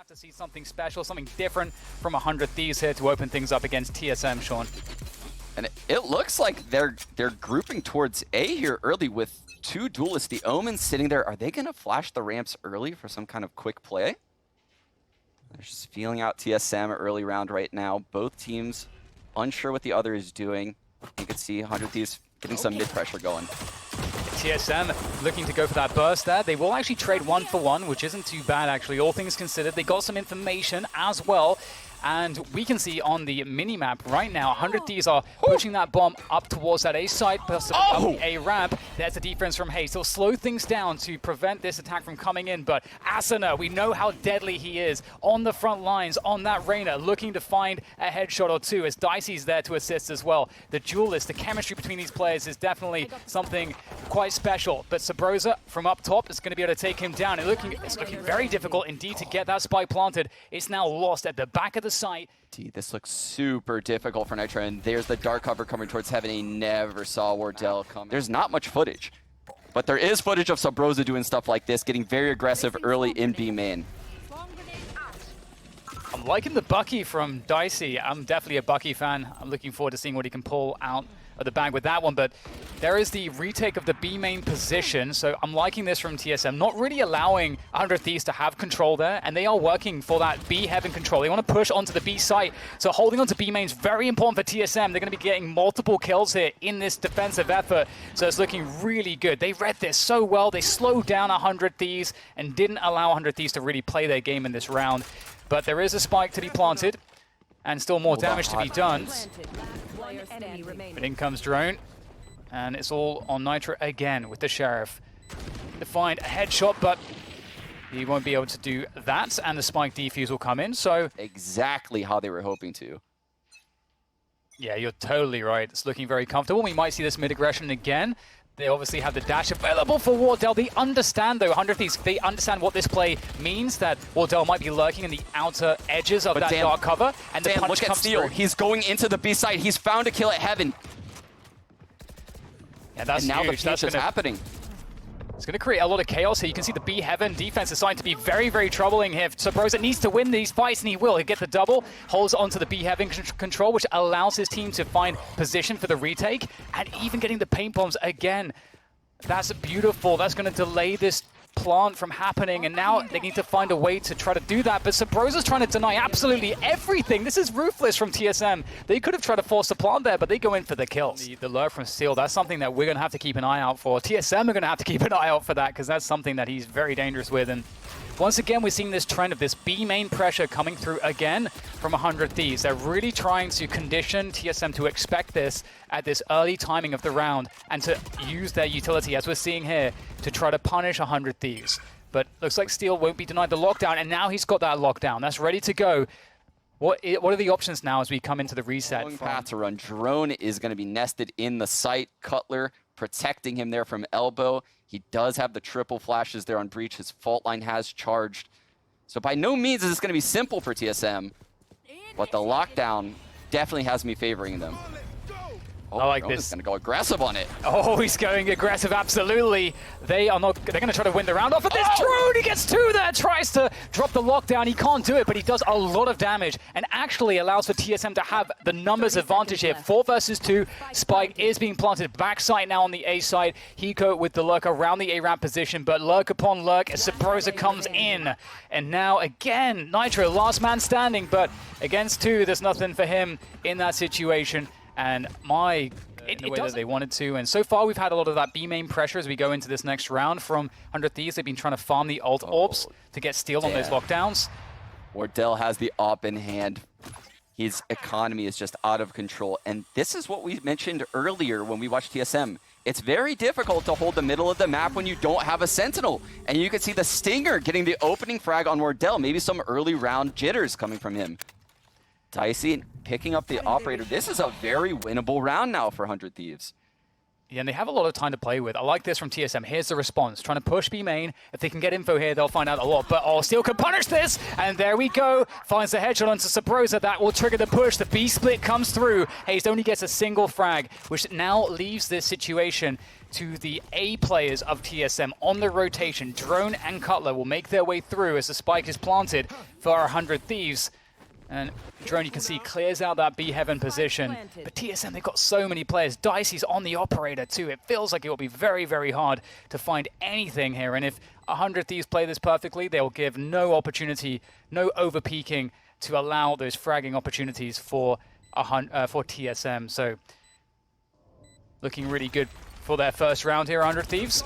have to see something special, something different from 100 Thieves here to open things up against TSM, Sean. And it looks like they're grouping towards A here early with two duelists. The Omen sitting there. Are they going to flash the ramps early for some kind of quick play? They're just feeling out TSM early round right now. Both teams unsure what the other is doing. You can see 100 Thieves getting some mid-pressure going. TSM looking to go for that burst there. They will actually trade 1-for-1, which isn't too bad actually, all things considered. They got some information as well. And we can see on the mini-map right now, 100 Thieves are pushing that bomb up towards that A site, possibly up the A ramp. There's the defense from Hayes. He'll slow things down to prevent this attack from coming in, but Asuna, we know how deadly he is on the front lines, on that Reyna, looking to find a headshot or two, as Dicey's there to assist as well. The duelist, the chemistry between these players is definitely something quite special, but Sabrosa from up top is going to be able to take him down. It's looking very difficult indeed to get that spike planted. It's now lost at the back of the site. This looks super difficult for Nitro, and there's the dark cover coming towards heaven. He never saw Wardell coming. There's not much footage, but there is footage of Sabrosa doing stuff like this, getting very aggressive early in B main. I'm liking the Bucky from Dicey. I'm definitely a Bucky fan. I'm looking forward to seeing what he can pull out of the bag with that one, but there is the retake of the B main position, so I'm liking this from TSM, not really allowing 100 Thieves to have control there, and they are working for that B heaven control. They want to push onto the B site, so holding onto B main is very important for TSM. They're going to be getting multiple kills here in this defensive effort, so it's looking really good. They read this so well. They slowed down 100 Thieves and didn't allow 100 Thieves to really play their game in this round, but there is a spike to be planted and still more damage to be done. But in comes Drone, and it's all on Nitro again with the Sheriff. To find a headshot, but he won't be able to do that, and the spike defuse will come in, so... Exactly how they were hoping to. Yeah, you're totally right. It's looking very comfortable. We might see this mid-aggression again. They obviously have the dash available for Wardell. They understand, though, 100 Thieves, they understand what this play means, that Wardell might be lurking in the outer edges of that dark cover. And the punch look at Steel. He's going into the B side. He's found a kill at Heaven. Yeah, that's and now huge. the future's happening. It's going to create a lot of chaos here. You can see the B Heaven defense is starting to be very, very troubling here. Sabrosa needs to win these fights, and he will. He'll get the double, holds onto the B Heaven control, which allows his team to find position for the retake, and even getting the paint bombs again. That's beautiful. That's going to delay this plant from happening, and now they need to find a way to try to do that, but Sabrosa's trying to deny absolutely everything. This is ruthless from TSM. They could have tried to force the plant there, but they go in for the kills. The lure from Steel, that's something that we're going to have to keep an eye out for. TSM are going to have to keep an eye out for that, because that's something that he's very dangerous with. And once again, we're seeing this trend of this B main pressure coming through again from 100 Thieves. They're really trying to condition TSM to expect this at this early timing of the round and to use their utility, as we're seeing here, to try to punish 100 Thieves. But looks like Steel won't be denied the lockdown, and now he's got that lockdown. That's ready to go. What are the options now as we come into the reset? Path to run. Drone is going to be nested in the site. Cutler protecting him there from elbow. He does have the triple flashes there on Breach. His fault line has charged. So by no means is this going to be simple for TSM, but the lockdown definitely has me favoring them. Oh, I like Drone this. Is going to go aggressive on it. Oh, he's going aggressive, absolutely. They're going to try to win the round off of this. Drone, he gets two there, tries to drop the lockdown. He can't do it, but he does a lot of damage and actually allows for TSM to have the numbers advantage here. 4 versus 2. Spike is being planted backside now on the A side. Hiko with the lurk around the A ramp position, but lurk upon lurk as Sabrosa comes in. And now again, Nitro, last man standing, but against 2, there's nothing for him in that situation. And in the way that they wanted to. And so far, we've had a lot of that B main pressure as we go into this next round from 100 Thieves. They've been trying to farm the ult orbs to get Steel on those lockdowns. Wardell has the op in hand. His economy is just out of control. And this is what we mentioned earlier when we watched TSM. It's very difficult to hold the middle of the map when you don't have a Sentinel. And you can see the Stinger getting the opening frag on Wardell. Maybe some early round jitters coming from him. Dicey picking up the operator. This is a very winnable round now for 100 Thieves. Yeah, and they have a lot of time to play with. I like this from TSM. Here's the response. Trying to push B main. If they can get info here, they'll find out a lot. But Steel can punish this. And there we go. Finds the headshot onto Sabrosa. That will trigger the push. The B split comes through. Hayes only gets a single frag, which now leaves this situation to the A players of TSM on the rotation. Drone and Cutler will make their way through as the spike is planted for 100 Thieves. And Drone, you can see, clears out that B Heaven position. But TSM, they've got so many players. Dicey's on the operator too. It feels like it will be very, very hard to find anything here. And if 100 Thieves play this perfectly, they'll give no opportunity, no over-peaking to allow those fragging opportunities for TSM. So looking really good for their first round here, 100 Thieves.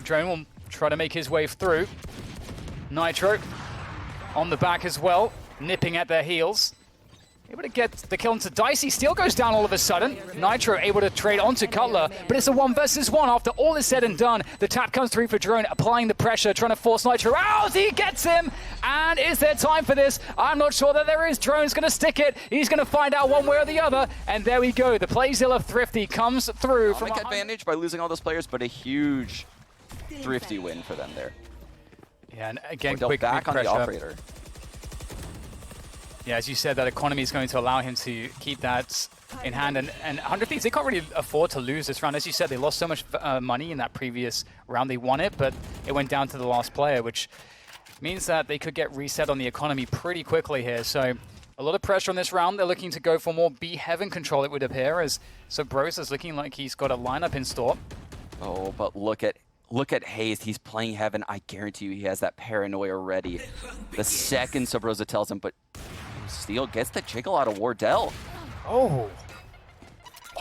Drone will try to make his way through. Nitro on the back as well, nipping at their heels. Able to get the kill into Dicey. Steel goes down all of a sudden. Nitro able to trade onto Cutler, but it's a 1 versus 1 after all is said and done. The tap comes through for Drone, applying the pressure, trying to force Nitro out. He gets him, and is there time for this? I'm not sure that there is. Drone's going to stick it. He's going to find out one way or the other, and there we go. The Playzilla Thrifty comes through. From advantage by losing all those players, but a huge Thrifty win for them there. Yeah, and again, quick back on the operator. Yeah, as you said, that economy is going to allow him to keep that in hand. And 100 Thieves, they can't really afford to lose this round. As you said, they lost so much money in that previous round. They won it, but it went down to the last player, which means that they could get reset on the economy pretty quickly here. So a lot of pressure on this round. They're looking to go for more B Heaven control, it would appear, as Sabrosa's looking like he's got a lineup in store. Oh, but look at Hayes. He's playing Heaven. I guarantee you he has that paranoia ready. The second Sabrosa tells him, but Steel gets the jiggle out of Wardell. Oh.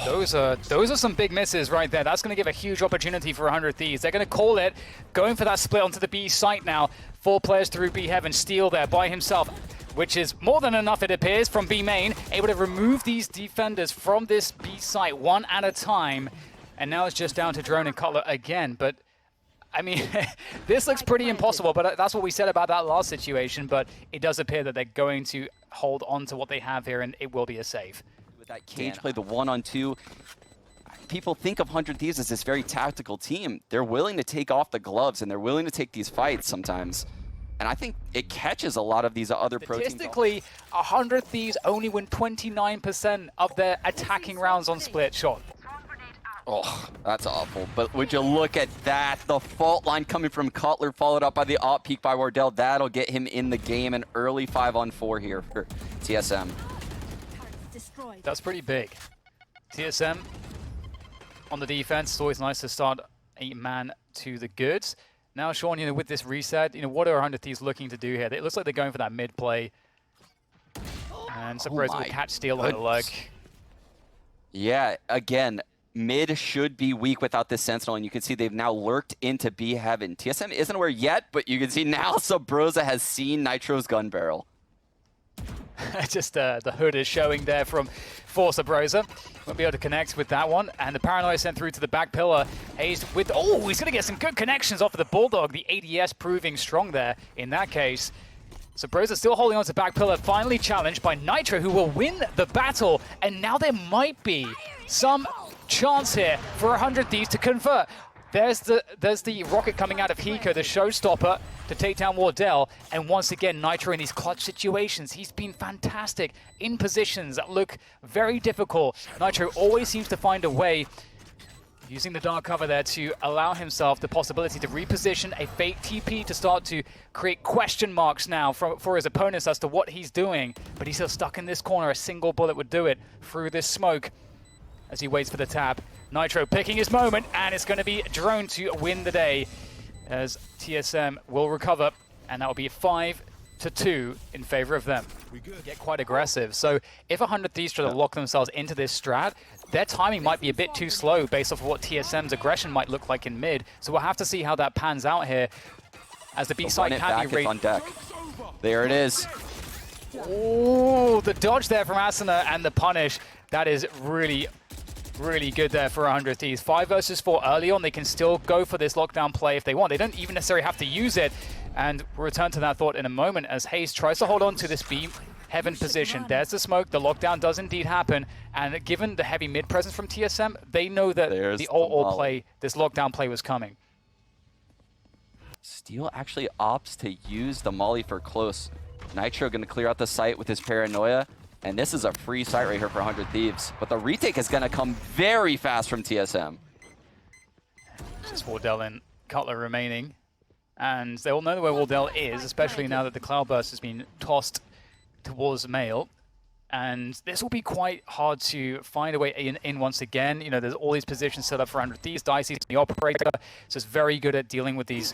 Those are some big misses right there. That's going to give a huge opportunity for 100 Thieves. They're going to call it, going for that split onto the B site now. 4 players through B Heaven. Steel there by himself, which is more than enough, it appears, from B main. Able to remove these defenders from this B site one at a time. And now it's just down to Drone and Cutler again. But I mean, this looks pretty impossible, but that's what we said about that last situation. But it does appear that they're going to hold on to what they have here, and it will be a save. With that cage play, the 1-on-2, people think of 100 Thieves as this very tactical team. They're willing to take off the gloves, and they're willing to take these fights sometimes. And I think it catches a lot of these other pro teams. Statistically, 100 Thieves only win 29% of their attacking rounds on split shot. Oh, that's awful. But would you look at that? The fault line coming from Cutler, followed up by the op peek by Wardell. That'll get him in the game. An early 5-on-4 here for TSM. That's pretty big. TSM on the defense. It's always nice to start a man to the goods. Now, Sean, with this reset, what are 100 Thieves looking to do here? It looks like they're going for that mid play. And Sabrosa will catch Steel on the leg. Yeah, again, mid should be weak without this Sentinel, and you can see they've now lurked into B Heaven. TSM isn't aware yet, but you can see now Sabrosa has seen Nitro's gun barrel. Just the hood is showing there for Sabrosa. Won't be able to connect with that one. And the Paranoia sent through to the back pillar. Hayes with, oh, he's going to get some good connections off of the Bulldog. The ADS proving strong there in that case. Sabrosa still holding on to back pillar, finally challenged by Nitro, who will win the battle. And now there might be some chance here for 100 Thieves to convert. There's the rocket coming out of Hiko, the showstopper, to take down Wardell. And once again, Nitro in these clutch situations, he's been fantastic in positions that look very difficult. Nitro always seems to find a way, using the dark cover there to allow himself the possibility to reposition a fake TP to start to create question marks now for his opponents as to what he's doing. But he's still stuck in this corner. A single bullet would do it through this smoke as he waits for the tap. Nitro picking his moment, and it's going to be Drone to win the day as TSM will recover, and that will be 5-2 in favor of them. Get quite aggressive. So if 100 Thieves try to lock themselves into this strat, their timing might be a bit too slow based off of what TSM's aggression might look like in mid. So we'll have to see how that pans out here as the B side can be on deck. There it is. Oh, the dodge there from Asuna and the punish. That is really good there for 100 Thieves. 5 versus 4 early on. They can still go for this lockdown play if they want. They don't even necessarily have to use it. And we'll return to that thought in a moment as Hayes tries to hold on to this B Heaven position. There's the smoke. The lockdown does indeed happen. And given the heavy mid presence from TSM, they know that the all play, this lockdown play was coming. Steel actually opts to use the molly for close. Nitro going to clear out the site with his paranoia. And this is a free site right here for 100 Thieves. But the retake is going to come very fast from TSM. Just Wardell and Cutler remaining. And they all know where Wardell is, especially now that the Cloudburst has been tossed towards Mail. And this will be quite hard to find a way in once again. You know, there's all these positions set up for 100 Thieves. Dicey's the operator, so it's very good at dealing with these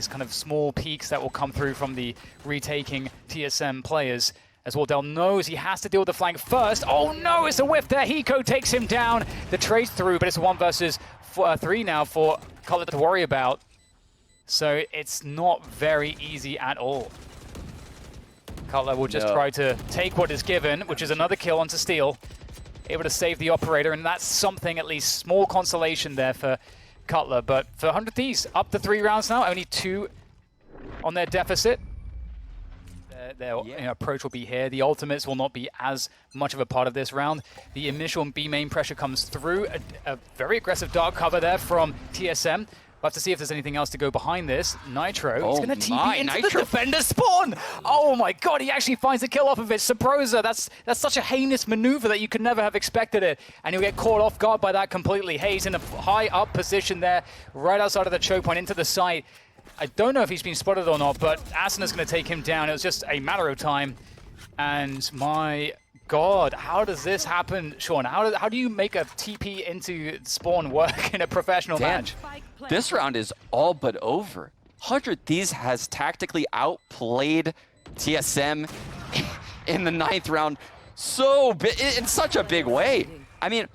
kind of small peaks that will come through from the retaking TSM players. As Wardell knows he has to deal with the flank first. Oh no, it's a whiff there. Hiko takes him down. The trade's through, but it's a 1 versus 3 now for Cutler to worry about. So it's not very easy at all. Cutler will just try to take what is given, which is another kill onto Steel. Able to save the operator, and that's something, at least small consolation there for Cutler. But for 100 Thieves, up to 3 rounds now, only 2 on their deficit. Their approach will be here. The ultimates will not be as much of a part of this round. The initial B main pressure comes through. A very aggressive dark cover there from TSM. We'll have to see if there's anything else to go behind this. Nitro, he's going to TP into the defender spawn. Oh my god, he actually finds a kill off of it. Sabrosa, that's such a heinous maneuver that you could never have expected it. And he'll get caught off guard by that completely. Hayes in a high up position there, right outside of the choke point into the site. I don't know if he's been spotted or not, but Asena's going to take him down. It was just a matter of time. And my god, how does this happen, Sean? How do you make a TP into spawn work in a professional match? This round is all but over. 100 Thieves has tactically outplayed TSM in the 9th round in such a big way. I mean,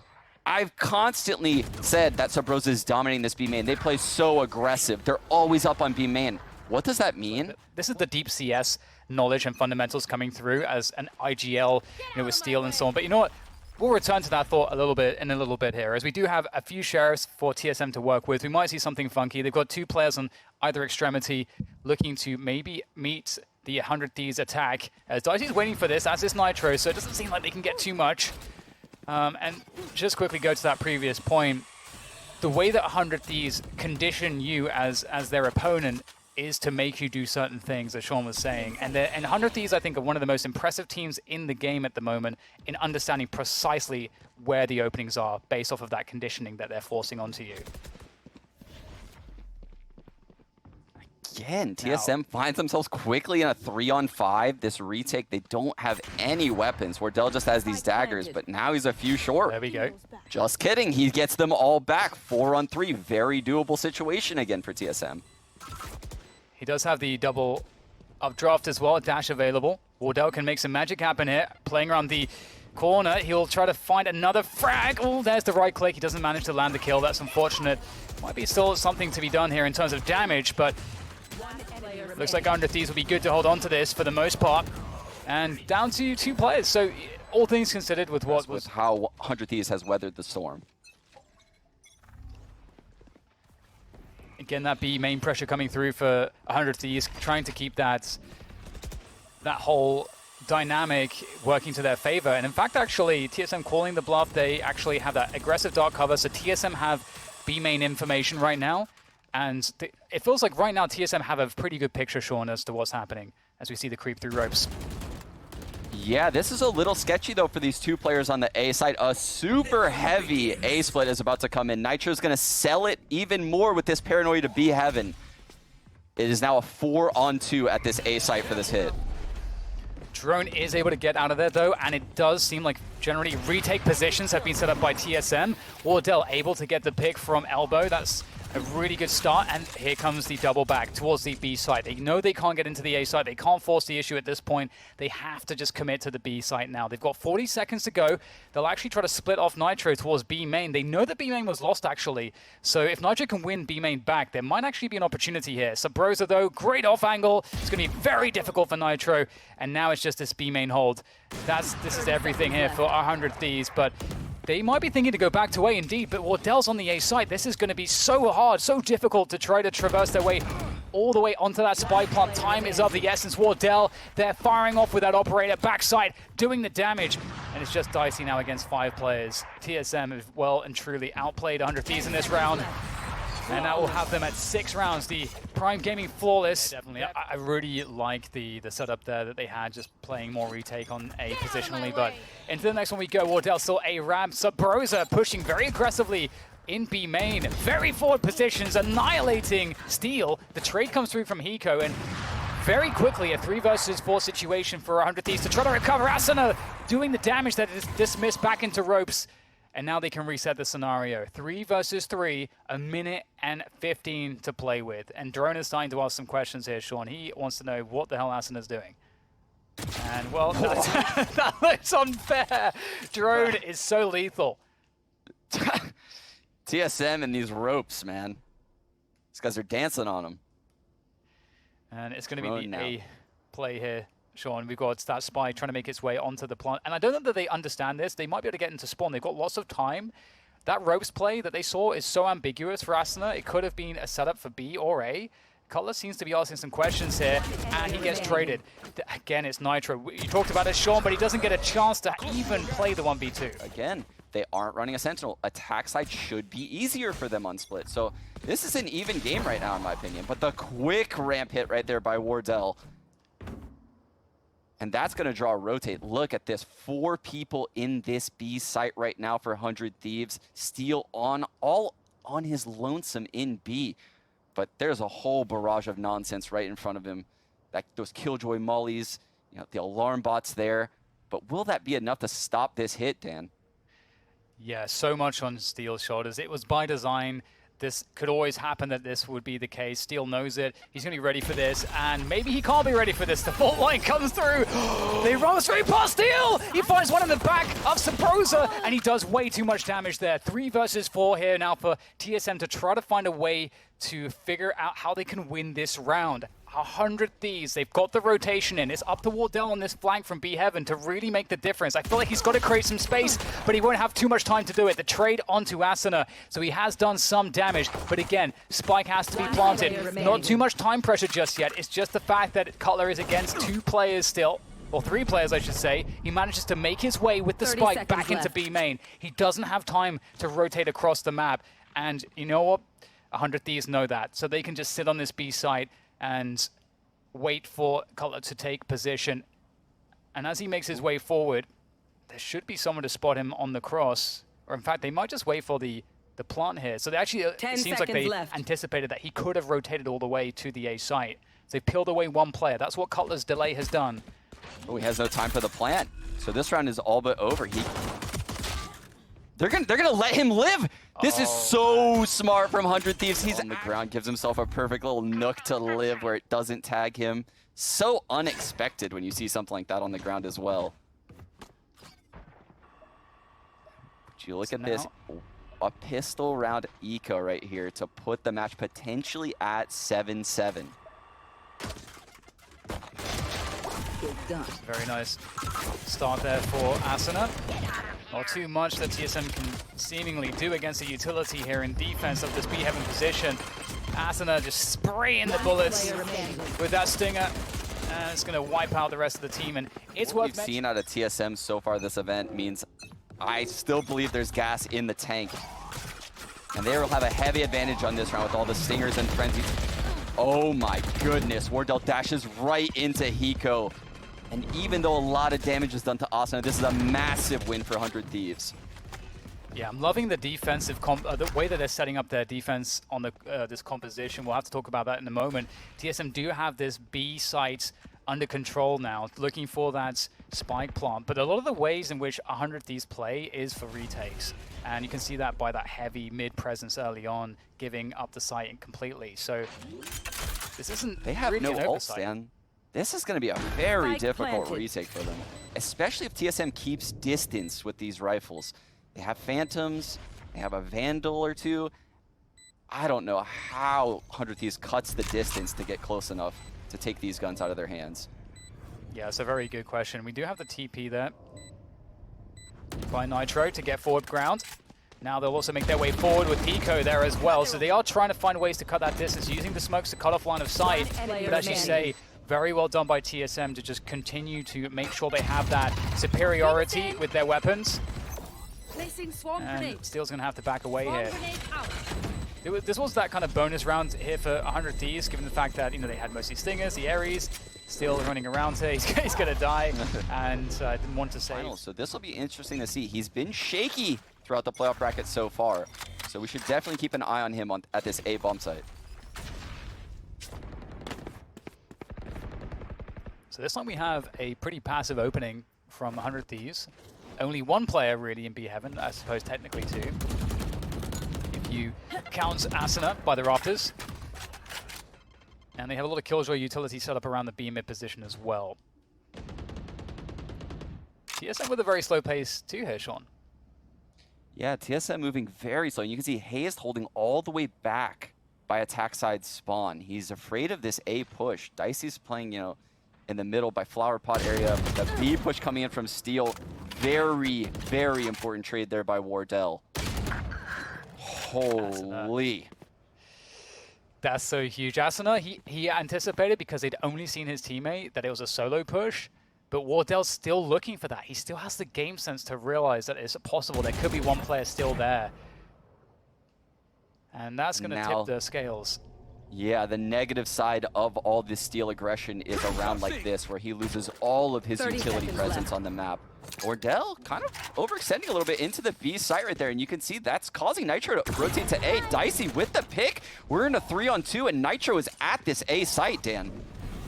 I've constantly said that Sabrosa is dominating this B main. They play so aggressive. They're always up on B main. What does that mean? This is the deep CS knowledge and fundamentals coming through as an IGL, with Steel and so on. But you know what? We'll return to that thought in a little bit here, as we do have a few sheriffs for TSM to work with. We might see something funky. They've got 2 players on either extremity looking to maybe meet the 100 Thieves attack. As Dicey's waiting for this, as is Nitro, so it doesn't seem like they can get too much. And just quickly go to that previous point. The way that 100 Thieves condition you as their opponent is to make you do certain things, as Sean was saying. And 100 Thieves, I think, are one of the most impressive teams in the game at the moment in understanding precisely where the openings are based off of that conditioning that they're forcing onto you. Again, TSM finds themselves quickly in a 3-on-5. This retake, they don't have any weapons. Wardell just has these daggers, but now he's a few short. There we go. Just kidding. He gets them all back. 4-on-3. Very doable situation again for TSM. He does have the double updraft as well, dash available. Wardell can make some magic happen here. Playing around the corner, he'll try to find another frag. Oh, there's the right click. He doesn't manage to land the kill. That's unfortunate. Might be still something to be done here in terms of damage, but looks like 100 Thieves will be good to hold on to this for the most part. And down to 2 players. So all things considered with what was how 100 Thieves has weathered the storm. Again, that B main pressure coming through for 100 Thieves, trying to keep that whole dynamic working to their favor. And in fact, actually, TSM calling the bluff, they actually have that aggressive dark cover. So TSM have B main information right now. And it feels like right now TSM have a pretty good picture, Sean, as to what's happening as we see the creep through ropes. Yeah, this is a little sketchy, though, for these 2 players on the A side. A super heavy A split is about to come in. Nitro's going to sell it even more with this paranoia to B heaven. It is now a 4-on-2 at this A site for this hit. Drone is able to get out of there, though, and it does seem like generally retake positions have been set up by TSM. Wardell able to get the pick from elbow. That's a really good start, and here comes the double back towards the B site. They know they can't get into the A site. They can't force the issue at this point. They have to just commit to the B site now. They've got 40 seconds to go. They'll actually try to split off Nitro towards B main. They know that B main was lost, actually. So if Nitro can win B main back, there might actually be an opportunity here. Sabrosa, though, great off angle. It's going to be very difficult for Nitro, and now it's just this B main hold. This is everything here for 100 Thieves, but they might be thinking to go back to A indeed, but Wardell's on the A site. This is going to be so hard, so difficult to try to traverse their way all the way onto that spy plant. Time is of the essence. Wardell, they're firing off with that operator backside, doing the damage. And it's just dicey now against 5 players. TSM have well and truly outplayed 100 Thieves in this round. And that will have them at 6 rounds. The Prime Gaming flawless. Definitely, I really like the setup there that they had, just playing more retake on A positionally. But into the next one we go. Wardell still A ramp. Subrosa pushing very aggressively in B main. Very forward positions, annihilating Steel. The trade comes through from Hiko, and very quickly a 3 versus 4 situation for 100 Thieves to try to recover. Asuna doing the damage that is dismissed back into ropes. And now they can reset the scenario. 3 versus 3, a minute and 15 to play with. And Drone is starting to ask some questions here, Sean. He wants to know what the hell Asuna's doing. And, well, that looks unfair. Drone is so lethal. TSM and these ropes, man. These guys are dancing on them. And it's going to be the A play here. Sean, we've got that spy trying to make its way onto the plant. And I don't know that they understand this. They might be able to get into spawn. They've got lots of time. That ropes play that they saw is so ambiguous for Asuna. It could have been a setup for B or A. Cutler seems to be asking some questions here, and he gets traded. Again, it's Nitro. You talked about it, Sean, but he doesn't get a chance to even play the 1v2. Again, they aren't running a Sentinel. Attack side should be easier for them on split. So this is an even game right now, in my opinion. But the quick ramp hit right there by Wardell. And that's going to draw a rotate. Look at this. 4 people in this B site right now for 100 Thieves. Steel all on his lonesome in B. But there's a whole barrage of nonsense right in front of him. Those Killjoy mollies, the alarm bots there. But will that be enough to stop this hit, Dan? Yeah, so much on Steel's shoulders. It was by design. This could always happen that this would be the case. Steel knows it. He's going to be ready for this, and maybe he can't be ready for this. The fault line comes through. They run straight past Steel. He finds one in the back of Subrosa, and he does way too much damage there. 3 versus 4 here now for TSM to try to find a way to figure out how they can win this round. 100 Thieves, they've got the rotation in. It's up to Wardell on this flank from B Heaven to really make the difference. I feel like he's got to create some space, but he won't have too much time to do it. The trade onto Asuna, so he has done some damage, but again, Spike has to be planted. Not too much time pressure just yet. It's just the fact that Cutler is against 2 players still, or 3 players I should say. He manages to make his way with the spike back into B main. He doesn't have time to rotate across the map, and you know what? 100 Thieves know that, so they can just sit on this B site and wait for Cutler to take position. And as he makes his way forward, there should be someone to spot him on the cross. Or in fact, they might just wait for the plant here. So they actually, it seems like they anticipated that he could have rotated all the way to the A site. So they peeled away 1 player. That's what Cutler's delay has done. Oh, he has no time for the plant. So this round is all but over. They're gonna let him live. This is so smart from 100 Thieves. He's on the ground, gives himself a perfect little nook to live where it doesn't tag him. So unexpected when you see something like that on the ground as well. But you look at this, a pistol round eco right here to put the match potentially at 7-7. Very nice start there for Asuna. Not too much that TSM can seemingly do against a utility here in defense of this B Heaven position. Asuna just spraying the bullets with that stinger, and it's going to wipe out the rest of the team. And it's what we've seen out of TSM so far this event means I still believe there's gas in the tank. And they will have a heavy advantage on this round with all the stingers and frenzies. Oh my goodness, Wardell dashes right into Hiko. And even though a lot of damage is done to Asuna, this is a massive win for 100 Thieves. Yeah, I'm loving the defensive the way that they're setting up their defense on the this composition. We'll have to talk about that in a moment. TSM do have this B site under control now, looking for that spike plant. But a lot of the ways in which 100 Thieves play is for retakes. And you can see that by that heavy mid presence early on, giving up the site completely. So this isn't They have really no ult, Stan. This is going to be a very difficult retake for them, especially if TSM keeps distance with these rifles. They have Phantoms, they have a Vandal or 2. I don't know how 100 Thieves cuts the distance to get close enough to take these guns out of their hands. Yeah, it's a very good question. We do have the TP there by Nitro to get forward ground. Now they'll also make their way forward with Eco there as well. So they are trying to find ways to cut that distance, using the smokes to cut off line of sight. But as you say, very well done by TSM to just continue to make sure they have that superiority with their weapons. And Steel's going to have to back away here. This was that kind of bonus round here for 100 Thieves, given the fact that, you know, they had mostly Stingers, the Ares. Steel running around here, he's going to die, and didn't want to save. So this will be interesting to see. He's been shaky throughout the playoff bracket so far, so we should definitely keep an eye on him at this A bomb site. So this time we have a pretty passive opening from 100 Thieves. Only one player really in B Heaven, I suppose technically two, if you count Asuna by the rafters. And they have a lot of Killjoy utility set up around the B mid position as well. TSM with a very slow pace too here, Sean. Yeah, TSM moving very slow. And you can see Hazed holding all the way back by attack side spawn. He's afraid of this A push. Dicey's playing, you know, in the middle by flower pot area. The B push coming in from Steel. Very, very important trade there by Wardell. Holy. That's so huge. Asuna, he anticipated, because they'd only seen his teammate, that it was a solo push. But Wardell's still looking for that. He still has the game sense to realize that it's possible there could be one player still there. And that's going to tip the scales. Yeah, the negative side of all this Steel aggression is around like this, where he loses all of his utility presence on the map. Wardell kind of overextending a little bit into the B site right there, and you can see that's causing Nitro to rotate to A. Dicey with the pick. We're in a 3-on-2, and Nitro is at this A site, Dan.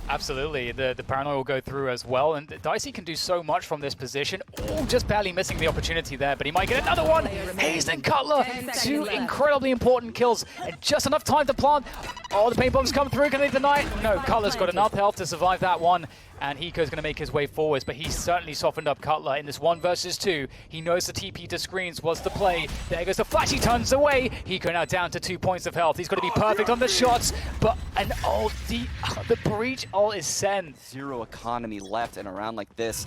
Absolutely, the paranoia will go through as well, and Dicey can do so much from this position. Oh, just barely missing the opportunity there, but he might get another one. Hazed and Cutler, two incredibly important kills, and just enough time to plant. Oh, the paint bombs come through, can they deny it? No, Cutler's got enough health to survive that one, and Hiko's going to make his way forwards, but he's certainly softened up Cutler in this 1 versus 2. He knows the TP to screens was the play. There goes the flash, he turns away. Hiko now down to 2 points of health. He's got to be perfect on the shots, but an ult, the breach ult is sent. Zero economy left, and around like this,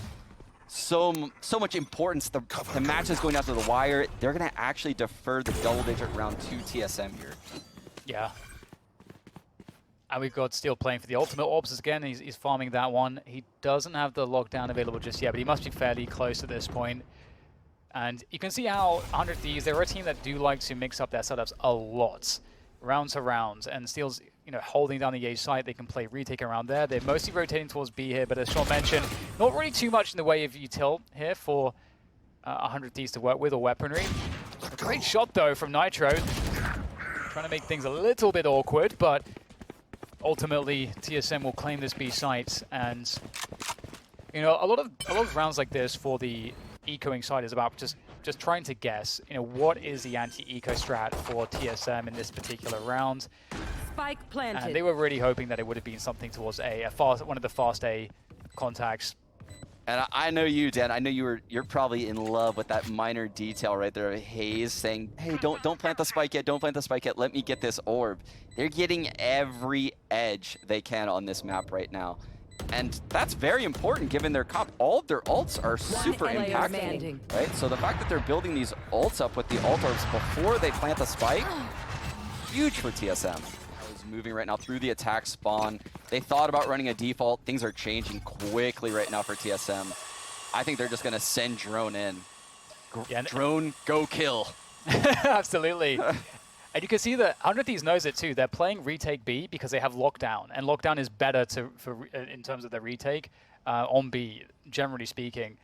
so much importance. The match is going down to the wire. They're going to actually defer the double-digit round to TSM here. Yeah. And we've got Steel playing for the ultimate orbs again. He's farming that one. He doesn't have the lockdown available just yet, but he must be fairly close at this point. And you can see how 100 Thieves, they're a team that do like to mix up their setups a lot, round to round. And Steel's, you know, holding down the A site. They can play retake around there. They're mostly rotating towards B here, but as Sean mentioned, not really too much in the way of util here for 100 Thieves to work with, or weaponry. A great shot though from Nitro, trying to make things a little bit awkward, but ultimately, TSM will claim this B site, and you know, a lot of rounds like this for the ecoing side is about just trying to guess, you know, what is the anti-eco strat for TSM in this particular round. Spike planted. And they were really hoping that it would have been something towards one of the fast A contacts. And I know you, Dan. I know you're probably in love with that minor detail right there of Hazed saying, "Hey, don't plant the spike yet. Don't plant the spike yet. Let me get this orb." They're getting every edge they can on this map right now, and that's very important given their comp. All of their ults are super impactful, right? So the fact that they're building these ults up with the ult orbs before they plant the spike, huge for TSM. Moving right now through the attack spawn. They thought about running a default. Things are changing quickly right now for TSM. I think they're just going to send Drone in. Yeah, Drone, go kill. Absolutely. And you can see that 100 Thieves knows it too. They're playing retake B because they have lockdown, and lockdown is better in terms of the retake on B, generally speaking.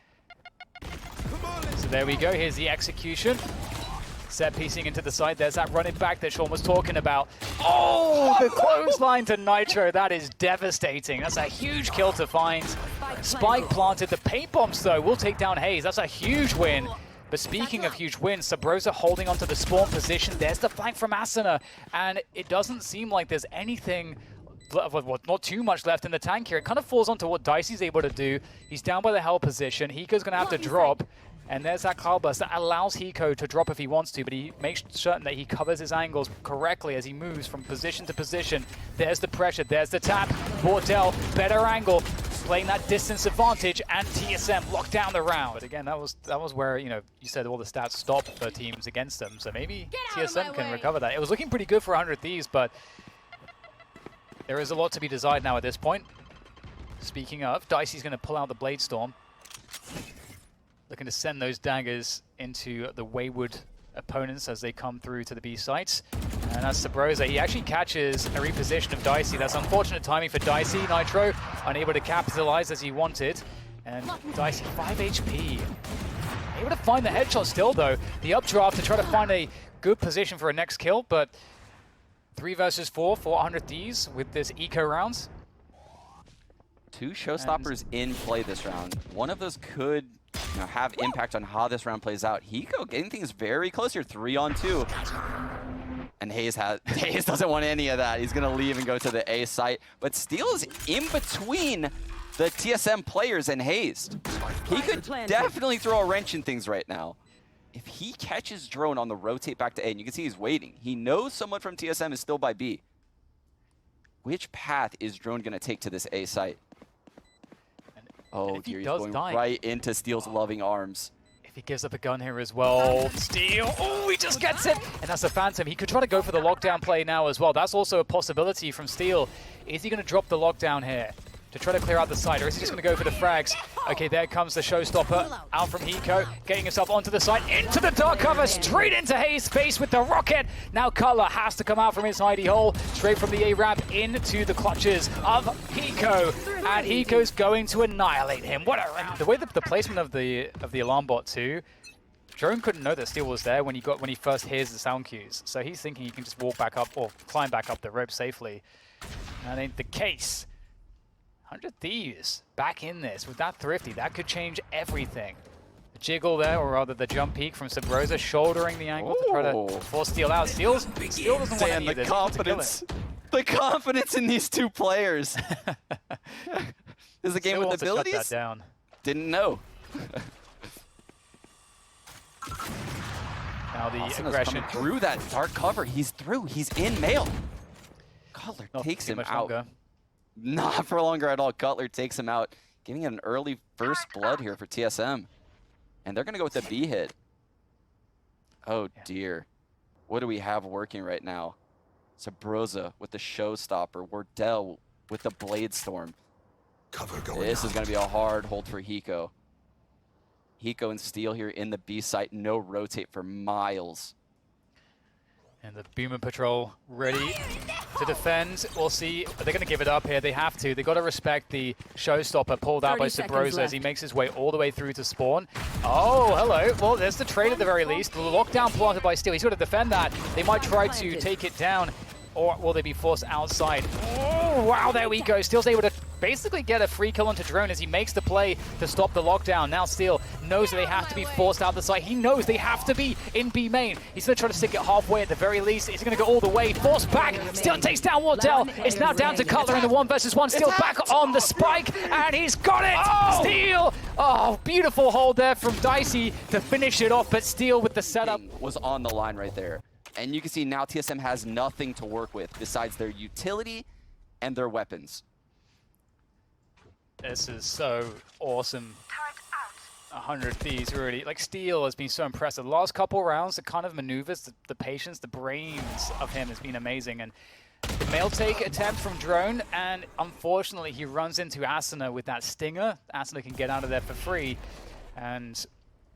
So there we go. Here's the execution. Set piecing into the side. There's that running back that Sean was talking about. Oh, the clothesline to Nitro. That is devastating. That's a huge kill to find. Spike planted. The paint bombs, though, will take down Hazed. That's a huge win. But speaking of huge wins, Sabrosa holding onto the spawn position. There's the flank from Asuna. And it doesn't seem like there's anything, not too much left in the tank here. It kind of falls onto what Dicey's able to do. He's down by the hell position. Hiko's going to have to drop. And there's that cloudburst that allows Hiko to drop if he wants to, but he makes certain that he covers his angles correctly as he moves from position to position. There's the pressure, there's the tap. Wardell, better angle, playing that distance advantage, and TSM locked down the round. But again, that was where, you said all the stats stop for teams against them, so maybe TSM can recover that. It was looking pretty good for 100 Thieves, but there is a lot to be desired now at this point. Speaking of, Dicey's going to pull out the Blade Storm. Looking to send those daggers into the wayward opponents as they come through to the B sites. And that's Sabrosa. He actually catches a reposition of Dicey. That's unfortunate timing for Dicey. Nitro unable to capitalize as he wanted. And Dicey, 5 HP. Able to find the headshot still, though. The updraft to try to find a good position for a next kill, but 3 versus 4 for 100 Thieves with this eco rounds. 2 showstoppers in play this round. One of those could have impact on how this round plays out. Hiko getting things very close here, 3-on-2. And Hayes doesn't want any of that. He's gonna leave and go to the A site. But Steel is in between the TSM players and Hayes. He could definitely throw a wrench in things right now. If he catches Drone on the rotate back to A, and you can see he's waiting. He knows someone from TSM is still by B. Which path is Drone gonna take to this A site? Oh dear, he's going right into Steel's loving arms. If he gives up a gun here as well, Steel, oh, he just gets it! And that's a Phantom. He could try to go for the lockdown play now as well. That's also a possibility from Steel. Is he going to drop the lockdown here to try to clear out the side, or is he just going to go for the frags? Okay, there comes the showstopper out from Hiko, getting himself onto the side, into the dark cover, straight into Hayes' face with the rocket. Now Cutler has to come out from his hidey hole, straight from the A ramp into the clutches of Hiko, and Hiko's going to annihilate him. What a the way the placement of the alarm bot too. Drone couldn't know that Steel was there when he first hears the sound cues, so he's thinking he can just walk back up or climb back up the rope safely. That ain't the case. 100 Thieves back in this with that Thrifty. That could change everything. The jiggle there, or rather the jump peek from Sabrosa, shouldering the angle to try to force Steel out. Steel doesn't want any of this. The confidence in these two players. This is a game with abilities? Shut that down. Didn't know. Now the Austin aggression through that dark cover. He's through. He's in mail. Cutler takes him out. Longer. Not for longer at all. Cutler takes him out, giving it an early first blood here for TSM. And they're going to go with the B hit. Oh, dear. What do we have working right now? Sabrosa with the showstopper. Wardell with the Blade Storm. This is going to be a hard hold for Hiko. Hiko and Steel here in the B site. No rotate for miles. And the Boomer Patrol ready to defend. We'll see. They're going to give it up here. They have to. They've got to respect the showstopper pulled out by Sabrosa as he makes his way all the way through to spawn. Oh, hello. Well, there's the trade at the very least. The lockdown planted by Steel. He's got to defend that. They might try to take it down, or will they be forced outside? Oh, wow, there we go. Steel's able to basically get a free kill onto Drone as he makes the play to stop the lockdown. Now Steel knows that they have to be forced out the site. He knows they have to be in B main. He's going to try to stick it halfway at the very least. He's going to go all the way. Forced back. Steel takes down Wardell. It's now down to Cutler in the 1 versus 1. Steel back on the spike, and he's got it! Oh! Steel! Oh, beautiful hold there from Dicey to finish it off, but Steel with the setup. Was on the line right there. And you can see now TSM has nothing to work with besides their utility and their weapons. This is so awesome. 100 Thieves, really. Like, Steel has been so impressive. The last couple rounds, the kind of maneuvers, the patience, the brains of him has been amazing. And the mail take attempt from Drone, and unfortunately he runs into Asuna with that stinger. Asuna can get out of there for free. And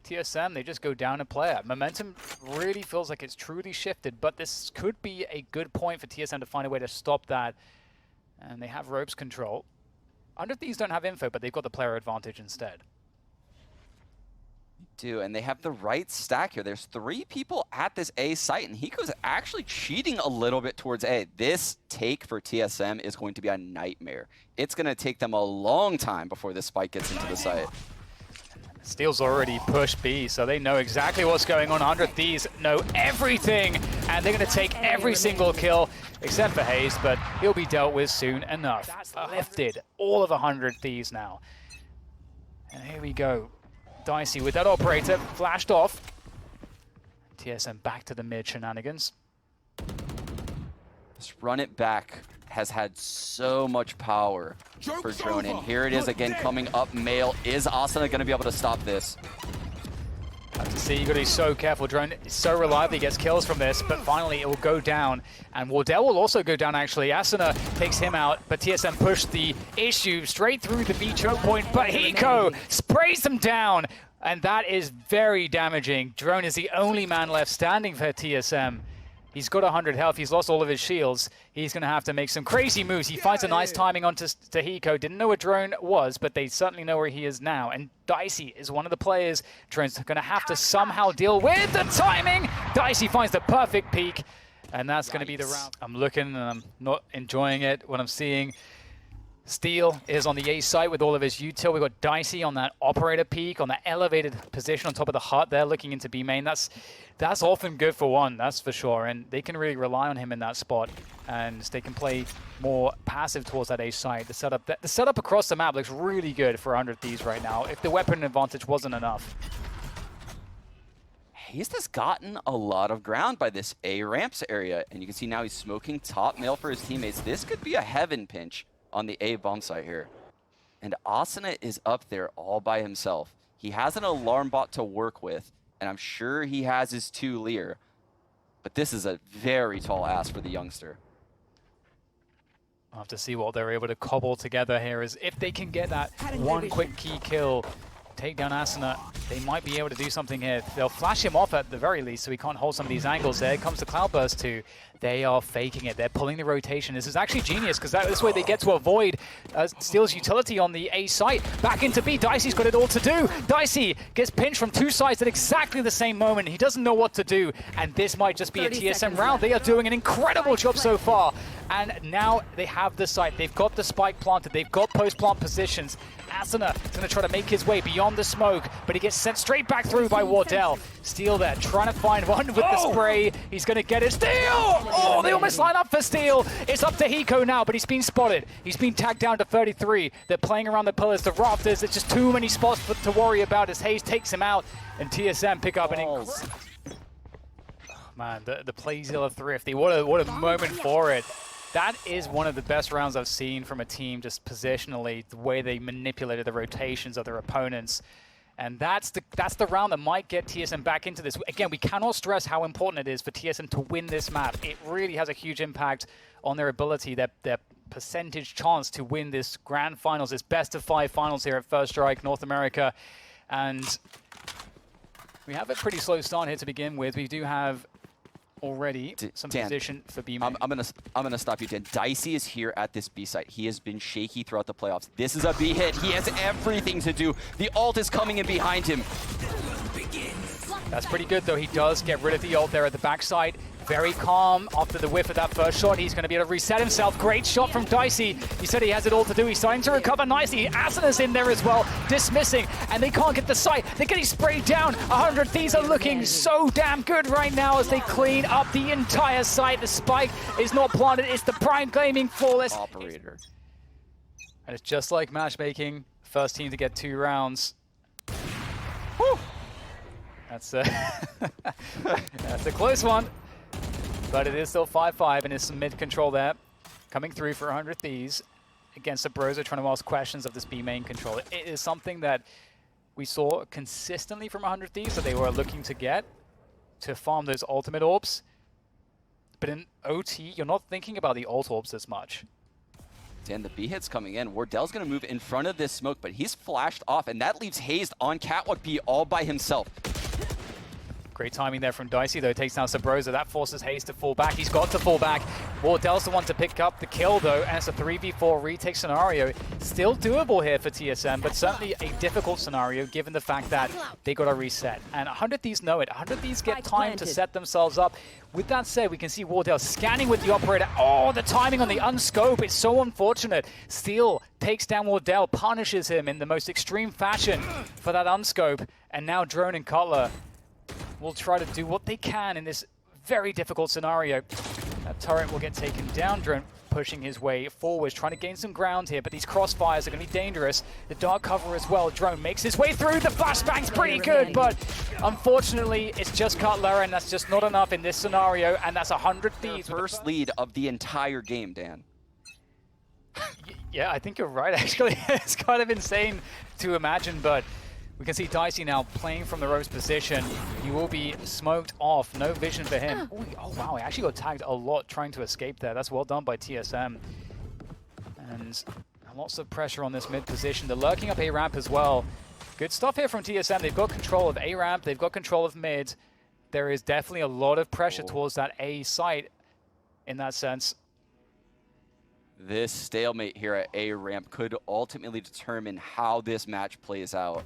TSM, they just go down a player. Momentum really feels like it's truly shifted, but this could be a good point for TSM to find a way to stop that. And they have ropes control. 100 Thieves don't have info, but they've got the player advantage instead. Do, and they have the right stack here. There's 3 people at this A site, and Hiko's actually cheating a little bit towards A. This take for TSM is going to be a nightmare. It's going to take them a long time before this spike gets into the site. Steel's already pushed B, so they know exactly what's going on. 100 Thieves know everything, and they're going to take every single kill, except for Hayes, but he'll be dealt with soon enough. That's lifted all of 100 Thieves now. And here we go. Dicey with that operator, flashed off. TSM back to the mid shenanigans. Just run it back has had so much power for Drone, and here it is again coming up male. Is Asuna going to be able to stop this? Have to see, you got to be so careful. Drone is so reliable, he gets kills from this, but finally it will go down. And Wardell will also go down actually. Asuna takes him out, but TSM pushed the issue straight through the B choke point, but Hiko sprays them down. And that is very damaging. Drone is the only man left standing for TSM. He's got 100 health. He's lost all of his shields. He's going to have to make some crazy moves. He finds a nice timing onto Hiko. Didn't know where Drone was, but they certainly know where he is now. And Dicey is one of the players Drone's going to have to somehow deal with the timing. Dicey finds the perfect peak, and that's going to be the round. I'm looking and I'm not enjoying it. What I'm seeing, Steel is on the A site with all of his util. We've got Dicey on that operator peak, on that elevated position on top of the hut there, looking into B main. That's often good for one, that's for sure. And they can really rely on him in that spot. And they can play more passive towards that A site. The setup across the map looks really good for 100 Thieves right now, if the weapon advantage wasn't enough. He's just gotten a lot of ground by this A ramps area. And you can see now he's smoking top male for his teammates. This could be a heaven pinch on the A bomb site here. And Asuna is up there all by himself. He has an alarm bot to work with, and I'm sure he has his 2 Lear. But this is a very tall ask for the youngster. I'll have to see what they're able to cobble together here, is if they can get that one quick key kill, take down Asuna, they might be able to do something here. They'll flash him off at the very least so he can't hold some of these angles. There comes the Cloudburst too. They are faking it. They're pulling the rotation. This is actually genius because this way they get to avoid Steel's utility on the A site. Back into B. Dicey's got it all to do. Dicey gets pinched from 2 sides at exactly the same moment. He doesn't know what to do. And this might just be a TSM round. They are doing an incredible job so far. And now they have the site. They've got the spike planted. They've got post-plant positions. Asuna is going to try to make his way beyond the smoke, but he gets sent straight back through by Wardell. Steel there, trying to find one with the spray. He's going to get it. Steel! Oh, they almost line up for Steel. It's up to Hiko now, but he's been spotted. He's been tagged down to 33. They're playing around the pillars, the rafters. There's just too many spots to worry about as Hayes takes him out, and TSM pick up an incredible... Man, the Playzilla Thrifty, what a moment for it. That is one of the best rounds I've seen from a team, just positionally, the way they manipulated the rotations of their opponents. And that's the round that might get TSM back into this. Again, we cannot stress how important it is for TSM to win this map. It really has a huge impact on their ability, their percentage chance to win this grand finals, this best of 5 finals here at First Strike North America. And we have a pretty slow start here to begin with. We do have already some Dan, position for B main. I'm gonna stop you, Dan. Dicey is here at this B site. He has been shaky throughout the playoffs. This is a B hit. He has everything to do. The ult is coming in behind him. That's pretty good though. He does get rid of the ult there at the backside. Very calm after the whiff of that first shot. He's going to be able to reset himself. Great shot from Dicey. He said he has it all to do. He's starting to recover nicely. Asuna's in there as well, dismissing, and they can't get the site. They're getting sprayed down. 100 Thieves are looking so damn good right now as they clean up the entire site. The spike is not planted. It's the Prime Gaming flawless operator. And it's just like matchmaking. First team to get 2 rounds. Whew. That's a close one. But it is still 5-5, and there's some mid-control there. Coming through for 100 Thieves against the Broser trying to ask questions of this B main control. It is something that we saw consistently from 100 Thieves that they were looking to get to farm those ultimate orbs. But in OT, you're not thinking about the ult orbs as much. Dan, the B hit's coming in. Wardell's going to move in front of this smoke, but he's flashed off, and that leaves Hazed on Catwalk B all by himself. Great timing there from Dicey, though. Takes down Sabrosa. That forces Hayes to fall back. He's got to fall back. Wardell's the one to pick up the kill, though, and it's a 3v4 retake scenario. Still doable here for TSM, but certainly a difficult scenario given the fact that they got a reset. And 100 Thieves know it. 100 Thieves get time to set themselves up. With that said, we can see Wardell scanning with the operator. Oh, the timing on the unscope. It's so unfortunate. Steel takes down Wardell, punishes him in the most extreme fashion for that unscope. And now Drone and Cutler will try to do what they can in this very difficult scenario. That turret will get taken down. Drone pushing his way forwards, trying to gain some ground here, but these crossfires are going to be dangerous. The dark cover as well. Drone makes his way through. The flashbang's pretty good, but unfortunately, it's just Cutler, and that's just not enough in this scenario, and that's 100 Thieves. First lead of the entire game, Dan. Yeah, I think you're right, actually. It's kind of insane to imagine, but we can see Dicey now playing from the ropes position. He will be smoked off. No vision for him. Ooh, oh, wow. He actually got tagged a lot trying to escape there. That's well done by TSM. And lots of pressure on this mid position. They're lurking up A-ramp as well. Good stuff here from TSM. They've got control of A-ramp. They've got control of mid. There is definitely a lot of pressure towards that A site in that sense. This stalemate here at A-ramp could ultimately determine how this match plays out.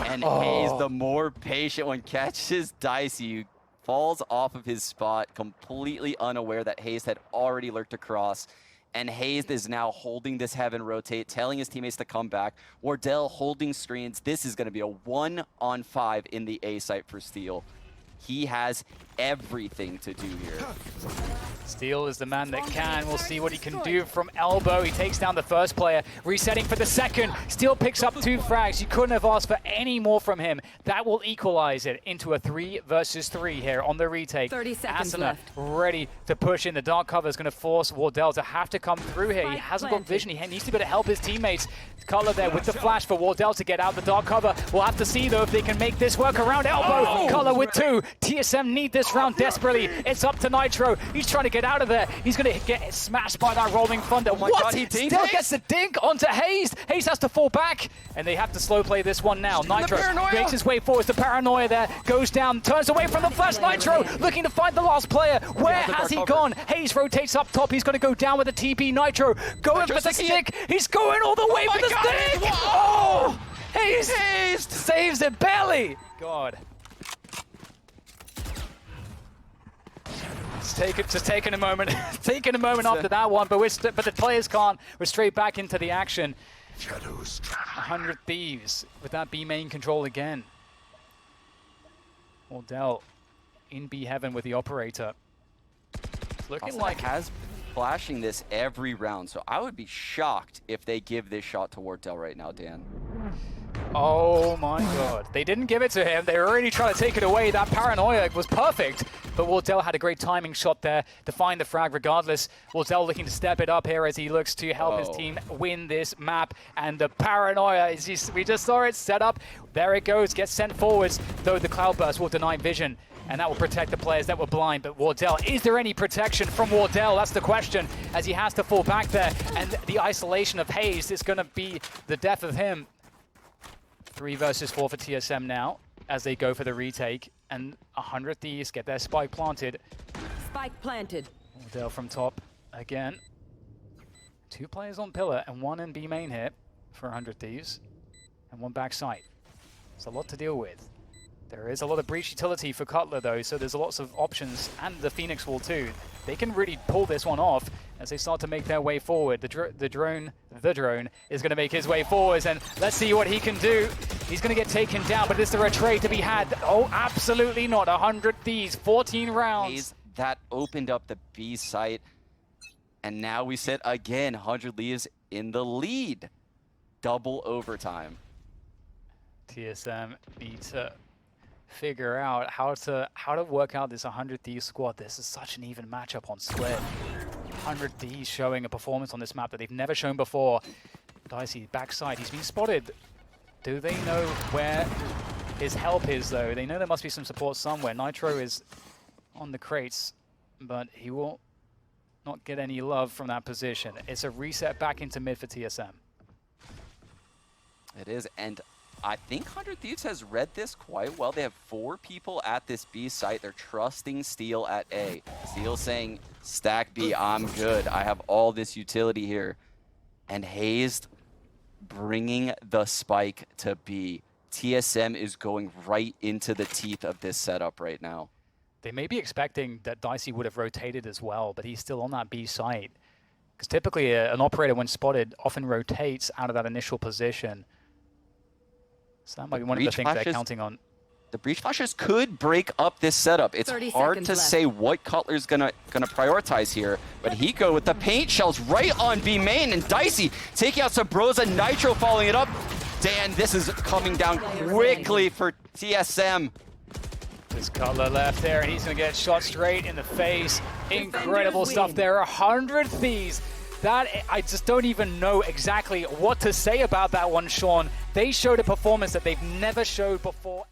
And Hayes, the more patient one, catches Dicey, falls off of his spot, completely unaware that Hayes had already lurked across. And Hayes is now holding this heaven rotate, telling his teammates to come back. Wardell holding screens. This is going to be a 1-on-5 in the A site for Steel. He has everything to do here. Steel is the man that can. We'll see what he can do from elbow. He takes down the first player, resetting for the second. Steel picks up 2 frags. You couldn't have asked for any more from him. That will equalize it into a 3 versus 3 here on the retake. 30 seconds Asuna left. ready to push in. The dark cover is going to force Wardell to have to come through here. He hasn't got vision. He needs to be able to help his teammates. Cutler there with the flash for Wardell to get out the dark cover. We'll have to see, though, if they can make this work around elbow. Cutler with 2. TSM need this round desperately. It's up to Nitro. He's trying to get out of there. He's going to get smashed by that rolling thunder. My God, he Still dinked gets the dink onto Hayes. Hayes has to fall back, and they have to slow play this one now. Nitro makes his way forward. The paranoia there goes down, turns away from the flash. Nitro looking to find the last player. Where has he gone? Hayes rotates up top. He's going to go down with the TP. Nitro going for the stick. He's going all the way for the stick. Oh! Hayes saves it barely. God. Just taking a moment, after that one, but the players can't. We're straight back into the action. 100 Thieves with that B main control again. Wardell in B heaven with the operator. It's looking Also, like has flashing this every round, so I would be shocked if they give this shot to Wardell right now, Dan. Oh my God. They didn't give it to him. They were already trying to take it away. That paranoia was perfect. But Wardell had a great timing shot there to find the frag regardless. Wardell looking to step it up here as he looks to help his team win this map. And the paranoia, is just, we just saw it set up. There it goes, gets sent forwards, though the cloudburst will deny vision. And that will protect the players that were blind. But Wardell, is there any protection from Wardell? That's the question, as he has to fall back there. And the isolation of Hayes is going to be the death of him. 3 versus 4 for TSM now, as they go for the retake. And 100 Thieves get their spike planted. Spike planted. Wardell from top again. 2 players on pillar and 1 in B main here for 100 Thieves. And 1 backside. It's a lot to deal with. There is a lot of breach utility for Cutler though, so there's lots of options, and the Phoenix Wall too. They can really pull this one off as they start to make their way forward. The drone is going to make his way forwards, and let's see what he can do. He's going to get taken down, but is there a trade to be had? Oh, absolutely not. 100 Thieves, 14 rounds. That opened up the B site, and now we sit again. 100 Leaves in the lead. Double overtime. TSM need to figure out how to work out this 100 Thieves squad. This is such an even matchup on split. 100 Thieves showing a performance on this map that they've never shown before. Dicey backside, he's been spotted. Do they know where his help is though? They know there must be some support somewhere. Nitro is on the crates, but he will not get any love from that position. It's a reset back into mid for TSM. It is, and I think 100 Thieves has read this quite well. They have 4 people at this B site. They're trusting Steel at A. Steel saying, stack B, I'm good. I have all this utility here. And Hayes bringing the spike to B. TSM is going right into the teeth of this setup right now. They may be expecting that Dicey would have rotated as well, but he's still on that B site. Because typically an operator, when spotted, often rotates out of that initial position. So that might be one of the things they're counting on. the Breach Flashers could break up this setup. It's 30 hard seconds to left. say what Cutler's gonna prioritize here, but he go with the paint shells right on B main, and Dicey taking out Sabrosa, Nitro following it up. Dan, this is coming down quickly for TSM. There's Cutler left there, and he's going to get shot straight in the face. Incredible stuff there. 100 Thieves. That, I just don't even know exactly what to say about that one, Sean. They showed a performance that they've never showed before.